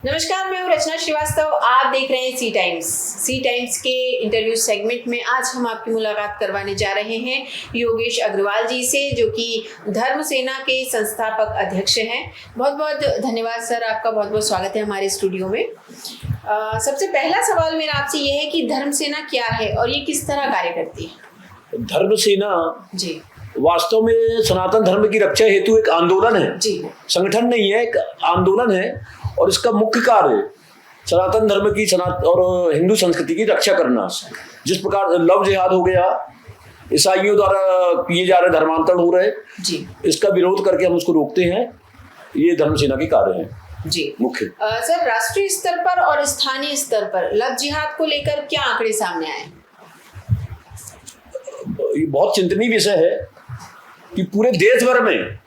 नमस्कार, मैं हूँ रचना श्रीवास्तव। आप देख रहे हैं सी टाइम्स। सी टाइम्स के इंटरव्यू सेगमेंट में आज हम आपकी मुलाकात करवाने जा रहे हैं योगेश अग्रवाल जी से, जो कि धर्म सेना के संस्थापक अध्यक्ष हैं। बहुत बहुत धन्यवाद सर, आपका बहुत बहुत स्वागत है हमारे स्टूडियो में। सबसे पहला सवाल मेरा आपसे ये है कि धर्म सेना क्या है और ये किस तरह कार्य करती है? धर्म सेना जी वास्तव में सनातन धर्म की रक्षा हेतु एक आंदोलन है जी, संगठन नहीं है, एक आंदोलन है। और इसका मुख्य कार्य सनातन धर्म की और हिंदू संस्कृति की रक्षा करना। जिस प्रकार लव जिहाद हो गया, ईसाइयों द्वारा किए जा रहे धर्मांतरण हो रहे जी, इसका विरोध करके हम उसको रोकते हैं। ये धर्म सेना के कार्य हैं जी मुख्य। सर, राष्ट्रीय स्तर पर और स्थानीय स्तर पर लव जिहाद को लेकर क्या आंकड़े सामने आए? ये बहुत चिंतनीय विषय है कि पूरे देश भर में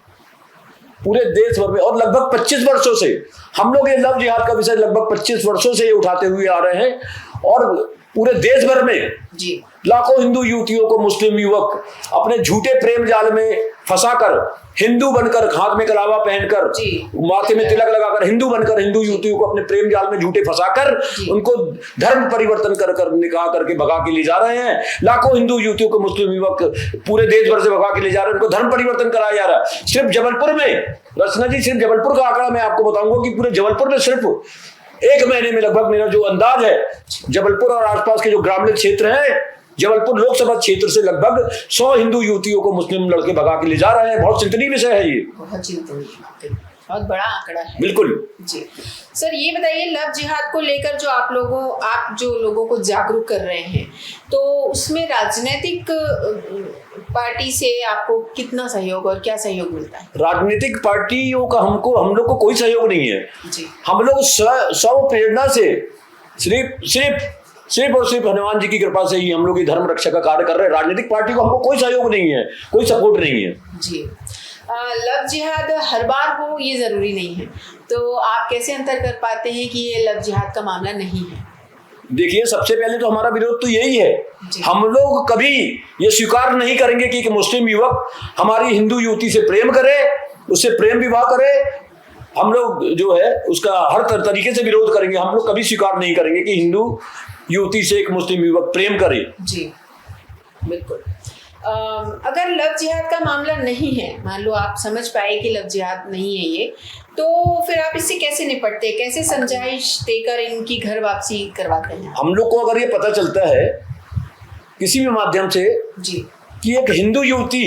और लगभग 25 वर्षों से हम लोग ये लव जिहाद का विषय लगभग 25 वर्षों से ये उठाते हुए आ रहे हैं। और पूरे देश भर में जी लाखों हिंदू युवतियों को मुस्लिम युवक अपने झूठे प्रेम जाल में फंसाकर हिंदू बनकर, हाथ में कलावा पहनकर, माथे में तिलक लगाकर हिंदू बनकर हिंदू युवतियों को अपने प्रेम जाल में झूठे फंसाकर उनको धर्म परिवर्तन कर निकाह करके भगा के ले जा रहे हैं। लाखों हिंदू युवतियों को मुस्लिम युवक पूरे देश भर से भगा के ले जा रहे हैं, उनको धर्म परिवर्तन कराया जा रहा है। सिर्फ जबलपुर में, रचना जी, सिर्फ जबलपुर का आंकड़ा मैं आपको बताऊंगा कि पूरे जबलपुर में सिर्फ एक महीने में लगभग, मेरा जो अंदाज है, जबलपुर और आसपास के जो ग्रामीण क्षेत्र हैं, जबलपुर लोकसभा क्षेत्र से लगभग 100 हिंदू युवतियों को मुस्लिम लड़के भगा के ले जा रहे हैं। बहुत चिंतनीय विषय है ये, बहुत चिंतनीय, बहुत बड़ा आंकड़ा है। बिल्कुल जी सर, ये बताइए, लव जिहाद को लेकर जो आप लोगों को जागरूक कर रहे हैं, तो उसमें राजनीतिक पार्टी से आपको कितना सहयोग और क्या सहयोग मिलता है? राजनीतिक पार्टियों का हम लोग को कोई सहयोग नहीं है जी। हम लोग स्व प्रेरणा से सिर्फ और सिर्फ हनुमान जी की कृपा से ही हम लोग ये धर्म रक्षा का कार्य कर रहे हैं। राजनीतिक पार्टी को हमको कोई सहयोग नहीं है, कोई सपोर्ट नहीं है। जी, लव जिहाद हर बार हो ये जरूरी नहीं है, तो आप कैसे अंतर कर पाते हैं कि ये लव जिहाद का मामला नहीं है? देखिए, सबसे पहले तो हमारा विरोध तो यही है, हम लोग कभी ये स्वीकार नहीं करेंगे कि एक मुस्लिम युवक हमारी हिंदू युवती से प्रेम करे, उससे प्रेम विवाह करे। हम लोग जो है उसका हर तरीके से विरोध करेंगे। हम लोग कभी स्वीकार नहीं करेंगे कि हिंदू युवती से एक मुस्लिम युवक प्रेम करे। जी बिल्कुल। अगर लव जिहाद का मामला नहीं है, मान लो आप समझ पाए कि लव जिहाद नहीं है ये, तो फिर आप इससे कैसे निपटते, कैसे समझाइश देकर इनकी घर वापसी करवाते हैं? हम लोग को अगर ये पता चलता है किसी भी माध्यम से जी कि एक हिंदू युवती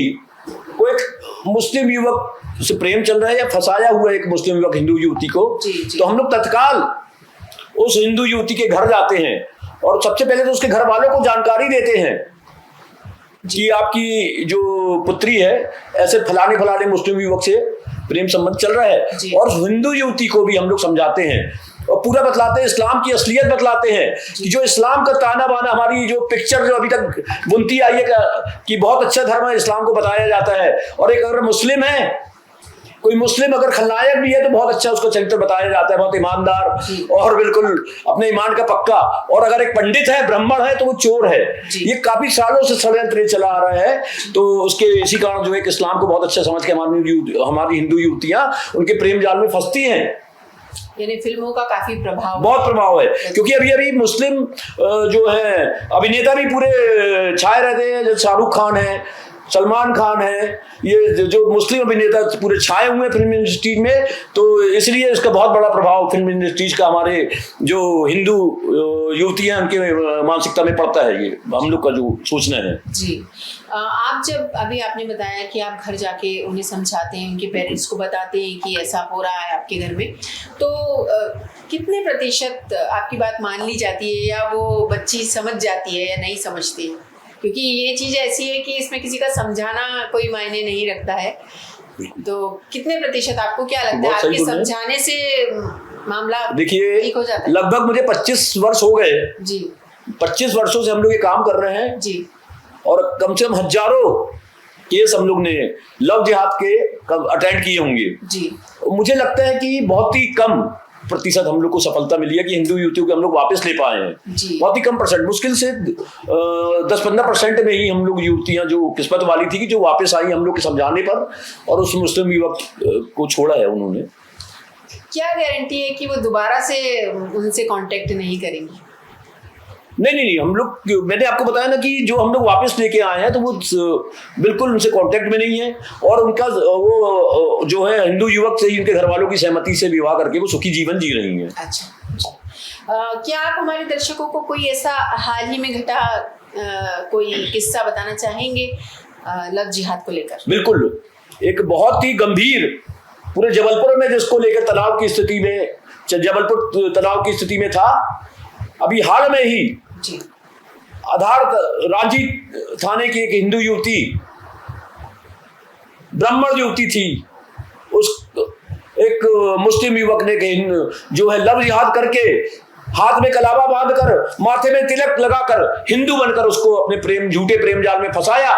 को एक मुस्लिम युवक से प्रेम चल रहा है या फंसाया हुआ है एक मुस्लिम युवक हिंदू युवती को, तो हम लोग तत्काल उस हिंदू युवती के घर जाते हैं और सबसे पहले तो उसके घर वालों को जानकारी देते हैं कि आपकी जो पुत्री है ऐसे फलाने मुस्लिम युवक से प्रेम संबंध चल रहा है। और उस हिंदू युवती को भी हम लोग समझाते हैं और पूरा बतलाते हैं, इस्लाम की असलियत बतलाते हैं कि जो इस्लाम का ताना बाना, हमारी जो पिक्चर जो अभी तक बुनती आई है कि बहुत अच्छा धर्म है, इस्लाम को बताया जाता है। और एक अगर मुस्लिम है, कोई मुस्लिम अगर खलनायक भी है तो बहुत अच्छा उसका चरित्र बताया जाता है, बहुत ईमानदार और बिल्कुल अपने ईमान का पक्का। और अगर एक पंडित है, ब्राह्मण है, तो वो चोर है। ये काफी सालों से षड्यंत्र चला आ रहा है। तो उसके इसी कारण जो है कि इस्लाम को बहुत अच्छा समझ के हमारी हिंदू युवतियां उनके प्रेम जाल में फंसती हैं। यानी फिल्मों का काफी प्रभाव, बहुत प्रभाव है, क्योंकि अभी मुस्लिम जो है अभिनेता भी पूरे छाए रहते हैं। जैसे शाहरुख खान है, सलमान खान है, ये जो मुस्लिम अभिनेता पूरे छाए हुए फिल्म इंडस्ट्री में। तो इसलिए इसका बहुत बड़ा प्रभाव फिल्म इंडस्ट्रीज का हमारे जो हिंदू युवतियां उनके मानसिकता में पड़ता है। ये हम लोग का जो सोचना है। जी, आप जब अभी आपने बताया कि आप घर जाके उन्हें समझाते हैं, उनके पेरेंट्स को बताते हैं कि ऐसा हो रहा है आपके घर में, तो कितने प्रतिशत आपकी बात मान ली जाती है या वो बच्ची समझ जाती है या नहीं समझती है? क्योंकि ये चीज ऐसी है कि इसमें किसी का समझाना कोई मायने नहीं रखता है। तो कितने प्रतिशत आपको क्या लगता है आपके समझाने से मामला ठीक हो जाता है? लगभग मुझे 25 वर्ष हो गए जी। 25 वर्षों से हम लोग ये काम कर रहे हैं जी। और कम से कम हजारों केस हम लोग ने लव जिहाद के अटेंड किए होंगे जी। मुझे लगता है कि बहुत ही कम प्रतिशत हम लोग को सफलता मिली है कि हिंदू युवतियों को हम लोग वापस ले पाए हैं। बहुत ही कम परसेंट, मुश्किल से 10-15% में ही हम लोग युवतियां जो किस्मत वाली थी कि जो वापस आई हम लोग के समझाने पर, और उस मुस्लिम युवक को छोड़ा है उन्होंने। क्या गारंटी है कि वो दोबारा से उनसे कांटेक्ट नहीं करेंगी? नहीं, हम लोग, मैंने आपको बताया ना कि जो हम लोग वापस लेके आए हैं तो वो बिल्कुल उनसे कांटेक्ट में नहीं है, और उनका वो जो है हिंदू युवक से ही उनके घर वालों की सहमति से विवाह करके वो सुखी जीवन जी रही हैं। अच्छा, क्या आप हमारे दर्शकों को कोई ऐसा हाल ही में घटा कोई किस्सा बताना चाहेंगे लव जिहाद को लेकर? बिल्कुल, एक बहुत ही गंभीर, पूरे जबलपुर में जिसको लेकर तनाव की स्थिति में, जबलपुर तनाव की स्थिति में था। अभी हाल में ही जी। आधार रांची थाने की एक हिंदू युवती, ब्राह्मण युवती थी, उस एक मुस्लिम युवक ने जो है लव जिहाद करके हाथ में कलावा बांधकर, माथे में तिलक लगाकर, हिंदू बनकर उसको अपने झूठे प्रेम जाल में फंसाया।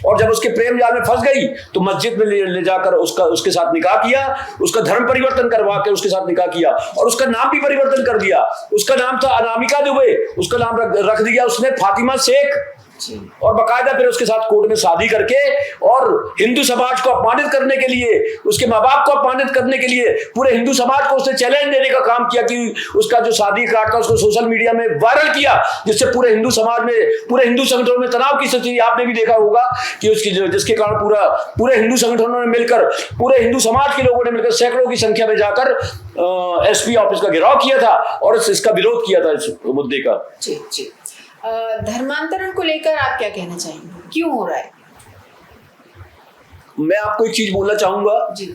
और जब उसके प्रेम जाल में फंस गई तो मस्जिद में ले जाकर उसके साथ निकाह किया, उसका धर्म परिवर्तन करवा के उसके साथ निकाह किया, और उसका नाम भी परिवर्तन कर दिया। उसका नाम था अनामिका दुबे, उसका नाम रख दिया उसने फातिमा शेख, और बकायदा फिर उसके साथ कोर्ट में शादी करके, और हिंदू समाज को अपमानित करने के लिए, उसके माँ बाप को अपमानित करने के लिए पूरे हिंदू समाज को उसने चैलेंज देने का काम किया कि उसका जो शादी कार्ड था उसको सोशल मीडिया में वायरल किया, जिससे पूरे हिंदू समाज में, पूरे हिंदू संगठनों में तनाव की स्थिति आपने भी देखा होगा कि उसकी, जिसके कारण पूरे हिंदू संगठनों ने मिलकर, पूरे हिंदू समाज के लोगों ने मिलकर सैकड़ों की संख्या में जाकर एसपी ऑफिस का घेराव किया था और इसका विरोध किया था, इस मुद्दे का। जी। धर्मांतरण को लेकर आप क्या कहना चाहेंगे, क्यों हो रहा है? मैं आपको एक चीज बोलना चाहूंगा जी,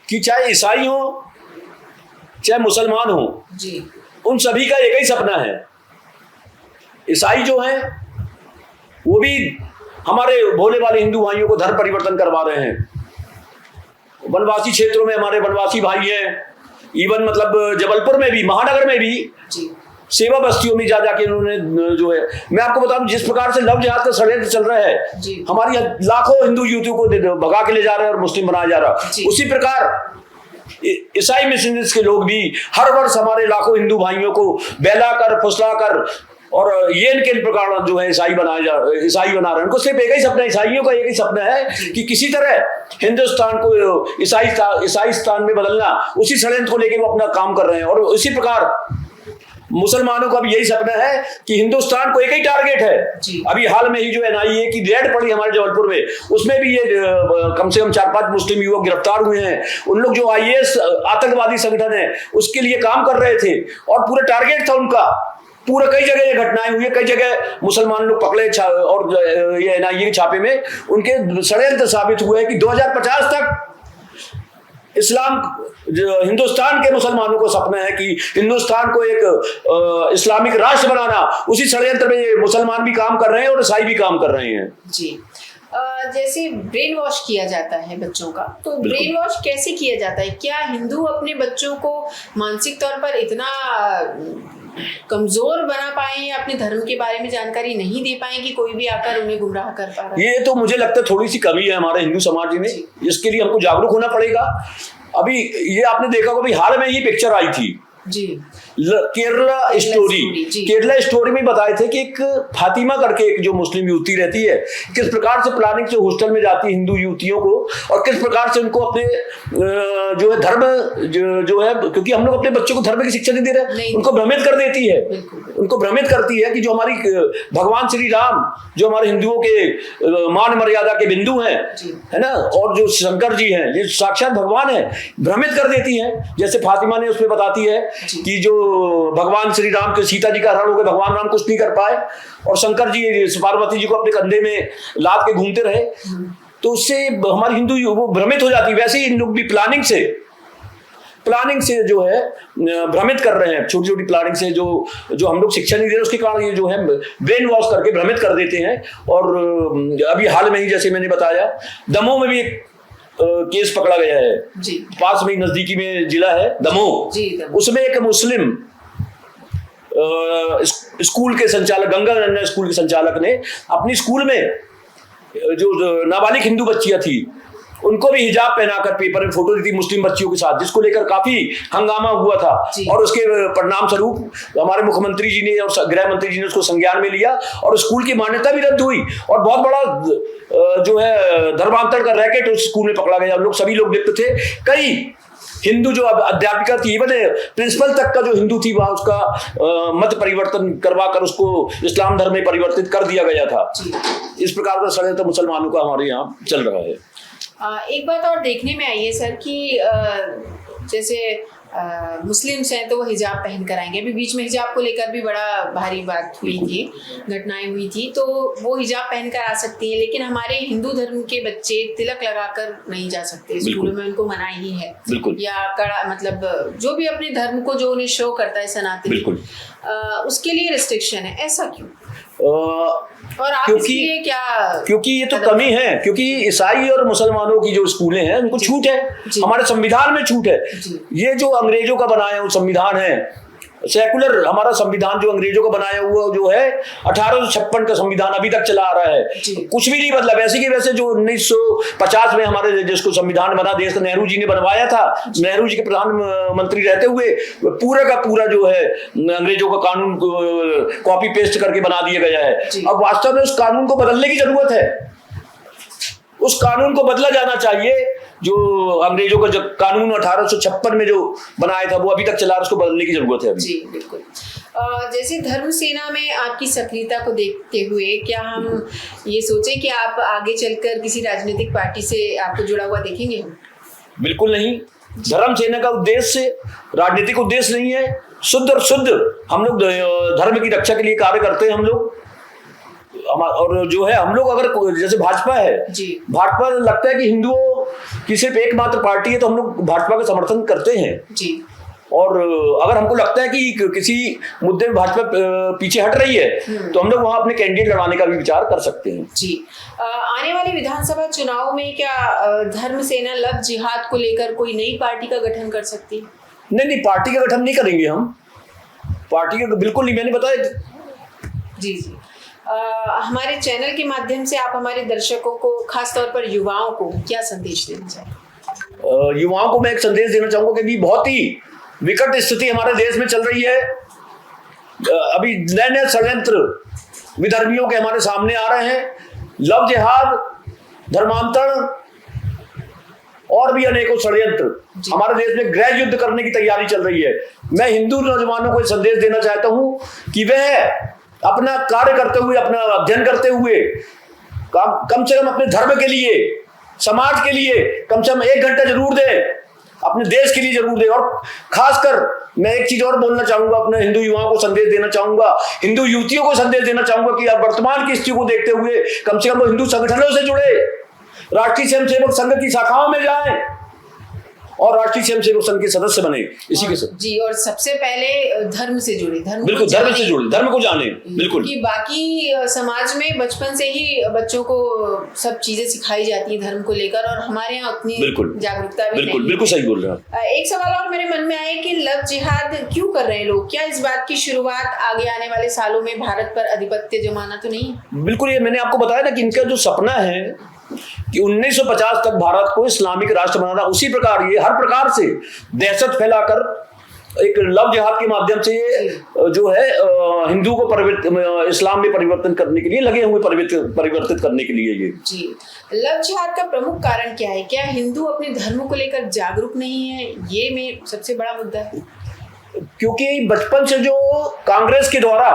कि चाहे ईसाई हो चाहे मुसलमान हो जी, उन सभी का एक ही सपना है। ईसाई जो है वो भी हमारे भोले वाले हिंदू भाइयों को धर्म परिवर्तन करवा रहे हैं। वनवासी क्षेत्रों में हमारे वनवासी भाई हैं, इवन मतलब जबलपुर में भी, महानगर में भी जी, सेवा बस्तियों में जा जाके उन्होंने जो है, मैं आपको बता दूं जिस प्रकार से लव जिहाद का षड्यंत्र चल रहा है, हमारी लाखों हिंदू युवतियों को भगा के ले जा रहे हैं और मुस्लिम बनाया जा रहा है, उसी प्रकार ईसाई मिशनरीज के लोग भी हर वर्ष हमारे लाखों हिंदू भाइयों को बहला कर, फुसला कर, और ये इनके प्रकार जो है ईसाई बना रहे हैं। उनको सिर्फ एक ही सपना, ईसाइयों का एक ही सपना है कि किसी तरह हिंदुस्तान को ईसाई स्थान में बदलना, उसी षड्यंत्र को लेकर वो अपना काम कर रहे हैं। और इसी प्रकार मुसलमानों का भी यही सपना है कि हिंदुस्तान को एक ही टारगेट है। अभी हाल में ही जो एनआईए की रेड पड़ी हमारे जबलपुर में, उसमें भी ये कम से कम 4-5 मुस्लिम युवक गिरफ्तार हुए हैं। उन लोग जो आईएस आतंकवादी संगठन है उसके लिए काम कर रहे थे और पूरा टारगेट था उनका। पूरा कई जगह ये घटनाएं हुई है, कई जगह मुसलमान लोग पकड़े और ये एनआईए के छापे में उनके षड्यंत्र साबित हुए कि 2050 तक हिंदुस्तान के मुसलमानों को सपना है कि हिंदुस्तान को एक इस्लामिक राष्ट्र बनाना। उसी षड्यंत्र में ये मुसलमान भी काम कर रहे हैं और ईसाई भी काम कर रहे हैं। जी, जैसे ब्रेन वॉश किया जाता है बच्चों का, तो ब्रेन वॉश कैसे किया जाता है? क्या हिंदू अपने बच्चों को मानसिक तौर पर इतना कमजोर बना पाए या अपने धर्म के बारे में जानकारी नहीं दे पाए कि कोई भी आकर उन्हें गुमराह कर पा रहा है? ये तो मुझे लगता है थोड़ी सी कमी है हमारे हिंदू समाज में, जिसके लिए हमको जागरूक होना पड़ेगा। अभी ये आपने देखा होगा, हाल में ये पिक्चर आई थी जी, केरला स्टोरी में बताए थे कि एक फातिमा करके एक जो मुस्लिम युवती रहती है, किस प्रकार से प्लानिंग से हॉस्टल में जाती है हिंदू युवतियों को, और किस प्रकार से उनको अपने जो है धर्म जो है, क्योंकि हम लोग अपने बच्चों को धर्म की शिक्षा नहीं दे रहे, उनको भ्रमित कर देती है, उनको भ्रमित करती है कि जो हमारी भगवान श्री राम जो हमारे हिंदुओं के मान मर्यादा के बिंदु हैं, है ना, और जो शंकर जी हैं ये साक्षात भगवान है, भ्रमित कर देती है। जैसे फातिमा ने उसमें बताती है कि जो भगवान श्री राम के सीता जी का हरण हो गया, भगवान राम कुछ नहीं कर पाए और शंकर जी पार्वती जी को अपने कंधे में लाद के घूमते रहे, तो उससे हमारी हिंदू वो भ्रमित हो जाती है। वैसे ही इन लोग भी प्लानिंग से जो है भ्रमित कर रहे हैं, छोटी छोटी प्लानिंग से जो हम लोग शिक्षा नहीं दे रहे, उसके कारण ये जो है ब्रेन वॉश करके भ्रमित कर देते हैं। और अभी हाल में ही जैसे मैंने बताया, दमोह में भी एक केस पकड़ा गया है जी, पास में नजदीकी में जिला है दमोह, उसमें एक मुस्लिम स्कूल के संचालक, गंगा नन्ना स्कूल के संचालक ने अपनी स्कूल में जो नाबालिग हिंदू बच्चियां थी उनको भी हिजाब पहनाकर पेपर में फोटो दी थी मुस्लिम बच्चियों के साथ, जिसको लेकर काफी हंगामा हुआ था। और उसके परिणाम स्वरूप हमारे मुख्यमंत्री जी ने और गृह मंत्री जी ने उसको संज्ञान में लिया और स्कूल की मान्यता भी रद्द हुई और बहुत बड़ा जो है धर्मांतरण का रैकेट उस स्कूल में पकड़ा गया। लोग सभी लोग लिप्त थे। कई हिंदू जो अध्यापिका थी, इवन प्रिंसिपल तक का जो हिंदू थी वहां उसका मत परिवर्तन करवा कर उसको इस्लाम धर्म में परिवर्तित कर दिया गया था। इस प्रकार का षड्यंत्र मुसलमानों का हमारे यहाँ चल रहा है। एक बात और देखने में आई है सर कि जैसे मुस्लिम्स हैं तो वो हिजाब पहन कर आएंगे। अभी बीच में हिजाब को लेकर भी बड़ा भारी बात हुई थी, घटनाएं हुई थी, तो वो हिजाब पहन कर आ सकती हैं, लेकिन हमारे हिंदू धर्म के बच्चे तिलक लगाकर नहीं जा सकते, स्कूलों में उनको मनाही ही है, या कड़ा मतलब जो भी अपने धर्म को जो उन्हें शो करता है सनातन, उसके लिए रिस्ट्रिक्शन है, ऐसा क्यों? और आप इसके लिए क्या? क्योंकि ये तो कमी है, क्योंकि ईसाई और मुसलमानों की जो स्कूलें हैं उनको छूट है, हमारे संविधान में छूट है। ये जो अंग्रेजों का बनाया हुआ संविधान है, सेकुलर हमारा संविधान जो अंग्रेजों का बनाया हुआ जो है 1856 का संविधान अभी तक चला आ रहा है, कुछ भी नहीं बदला। वैसे की वैसे जो 1950 में हमारे जिसको संविधान बना देश नेहरू जी ने बनवाया था, नेहरू जी के प्रधानमंत्री रहते हुए पूरा का पूरा जो है अंग्रेजों का कानून कॉपी पेस्ट करके बना दिया गया है। अब वास्तव में उस कानून को बदलने की जरूरत है, उस कानून को बदला जाना चाहिए। जो अंग्रेजों का जो कानून 1856 में जो बनाया था वो अभी तक चला, उसको बदलने की जरूरत है। जी बिल्कुल। जैसे धर्म सेना में आपकी सक्रियता को देखते हुए क्या हम ये सोचें कि आप आगे चलकर किसी राजनीतिक पार्टी से आपको जुड़ा हुआ देखेंगे हम? बिल्कुल नहीं। धर्म सेना का उद्देश्य राजनीतिक उद्देश्य नहीं है, शुद्ध और शुद्ध हम लोग धर्म की रक्षा के लिए कार्य करते हैं हम लोग। और जो है हम लोग अगर जैसे भाजपा है, भाजपा लगता है कि हिंदुओं की सिर्फ एकमात्र पार्टी है तो हम लोग भाजपा का समर्थन करते हैं जी। और अगर हमको लगता है कि किसी मुद्दे में भाजपा पीछे हट रही है तो हम लोग वहां अपने कैंडिडेट लड़ाने का भी विचार कर सकते हैं जी। आने वाले विधानसभा चुनाव में क्या धर्म सेना लव जिहाद को लेकर कोई नई पार्टी का गठन कर सकती है? नहीं, पार्टी का गठन नहीं करेंगे हम, पार्टी का बिल्कुल नहीं, मैंने बताया जी। हमारे चैनल के माध्यम से आप हमारे दर्शकों को, खास तौर पर युवाओं को क्या संदेश देना चाहेंगे? युवाओं को मैं एक संदेश देना चाहूंगा कि बहुत ही विकट स्थिति हमारे देश में चल रही है। अभी नए नए षड्यंत्र विधर्मियों के हमारे सामने आ रहे हैं, लव जिहाद, धर्मांतरण और भी अनेकों षड्यंत्र हमारे देश में गृह युद्ध करने की तैयारी चल रही है। मैं हिंदू नौजवानों को संदेश देना चाहता हूं कि वह अपना कार्य करते हुए, अपना अध्ययन करते हुए कम से कम अपने धर्म के लिए, समाज के लिए कम से कम 1 घंटा जरूर दे, अपने देश के लिए जरूर दे। और खासकर मैं एक चीज और बोलना चाहूंगा, अपने हिंदू युवाओं को संदेश देना चाहूंगा, हिंदू युवतियों को संदेश देना चाहूंगा कि आप वर्तमान की स्थिति को देखते हुए कम से कम वो हिंदू संगठनों से जुड़े, राष्ट्रीय स्वयंसेवक संघ की शाखाओं में जाएं और राष्ट्रीय स्वयंसेवक संघ के सदस्य बने। इसी के साथ जी, और सबसे पहले धर्म से जुड़े, बिल्कुल धर्म से जुड़े, धर्म को जाने। बिल्कुल, कि बाकी समाज में बचपन से ही बच्चों को सब चीजें सिखाई जाती है धर्म को लेकर, और हमारे यहाँ उतनी जागरूकता भी नहीं। बिल्कुल सही बोल रहे हैं। एक सवाल और मेरे मन में आया कि लव जिहाद क्यों कर रहे हैं लोग? क्या इस बात की शुरुआत आगे आने वाले सालों में भारत पर आधिपत्य जमाना तो नहीं? बिल्कुल, ये मैंने आपको बताया ना कि इनका जो सपना है कि 1950 तक भारत को इस्लामिक राष्ट्र बनाना, उसी प्रकार ये हर प्रकार से दहशत फैलाकर एक लव जिहाद के माध्यम से जो है हिंदू को इस्लाम में परिवर्तन करने के लिए लगे हुए, परिवर्तित करने के लिए ये जी। लव जिहाद का प्रमुख कारण क्या है? क्या हिंदू अपने धर्म को लेकर जागरूक नहीं है? ये मेरा सबसे बड़ा मुद्दा है। क्योंकि बचपन से जो कांग्रेस के द्वारा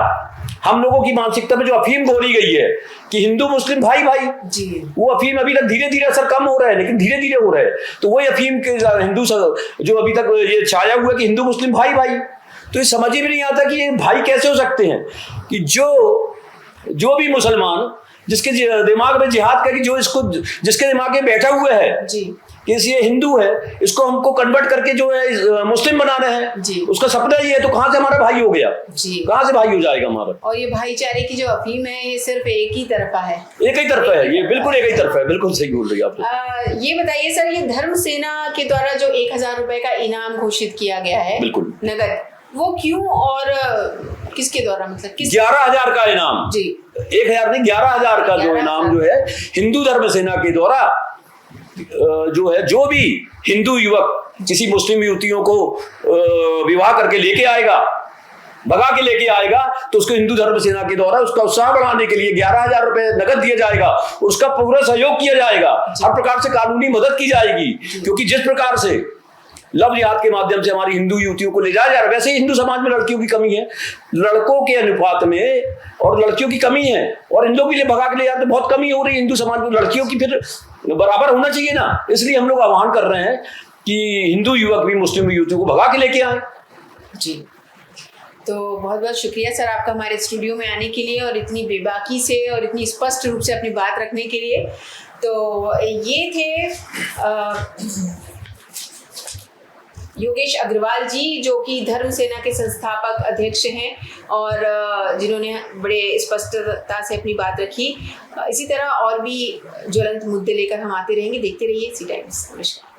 हम लोगों की मानसिकता में जो अफीम घोली गई है कि हिंदू मुस्लिम भाई भाई जी, वो अफीम अभी तक धीरे धीरे असर कम हो रहा है, लेकिन धीरे धीरे हो रहा है। तो वही अफीम के हिंदू जो अभी तक ये छाया हुआ है कि हिंदू मुस्लिम भाई भाई, तो ये समझ ही भी नहीं आता कि ये भाई कैसे हो सकते हैं। कि जो भी मुसलमान जिसके दिमाग में जिहाद का, कि जो इसको जिसके दिमाग में बैठा हुआ है जी कि ये हिंदू है, इसको हमको कन्वर्ट करके जो है मुस्लिम बनाना है जी, उसका सपना ही है, तो कहां से हमारा भाई हो गया जी, कहां से भाई हो जाएगा हमारा? और ये भाईचारे की जो अफीम है ये सिर्फ एक ही तरफा है, एक ही तरफा है, ये बिल्कुल एक ही तरफा है। बिल्कुल सही बोल रही है आप। ये बताइए सर, ये धर्म सेना के द्वारा जो 1000 रुपए का इनाम घोषित किया गया है, बिल्कुल नगद, वो क्यों और किसके द्वारा, मतलब 11,000 का इनाम जी, 1000 नहीं 11,000 का जो इनाम जो है हिंदू धर्म सेना के द्वारा जो है, जो भी हिंदू युवक किसी मुस्लिम युवतियों को विवाह करके लेके आएगा, भगा के लेके आएगा, तो उसको हिंदू धर्म सेना के द्वारा उसका उत्साह बढ़ाने के लिए 11,000 रुपए नगद दिया जाएगा, उसका पूरा सहयोग किया जाएगा, हर प्रकार से कानूनी मदद की जाएगी। क्योंकि जिस प्रकार से लव जिहाद के माध्यम से हमारी हिंदू युवतियों को ले जाया जा रहा है। वैसे ही हिंदू समाज में लड़कियों की कमी है, लड़कों के अनुपात में और लड़कियों की कमी है, और इन लोगों के लिए भगा के ले जाते बहुत कमी हो रही है हिंदू समाज में। लड़कियों की फिर बराबर होना चाहिए ना, इसलिए हम लोग आह्वान कर रहे हैं कि हिंदू युवक भी मुस्लिम युवतियों को भगा के लेके आए। जी, तो बहुत बहुत शुक्रिया सर आपका हमारे स्टूडियो में आने के लिए और इतनी बेबाकी से और इतनी स्पष्ट रूप से अपनी बात रखने के लिए। तो ये थे योगेश अग्रवाल जी, जो कि धर्म सेना के संस्थापक अध्यक्ष हैं और जिन्होंने बड़े स्पष्टता से अपनी बात रखी। इसी तरह और भी ज्वलंत मुद्दे लेकर हम आते रहेंगे। देखते रहिए सी टाइम्स। नमस्कार।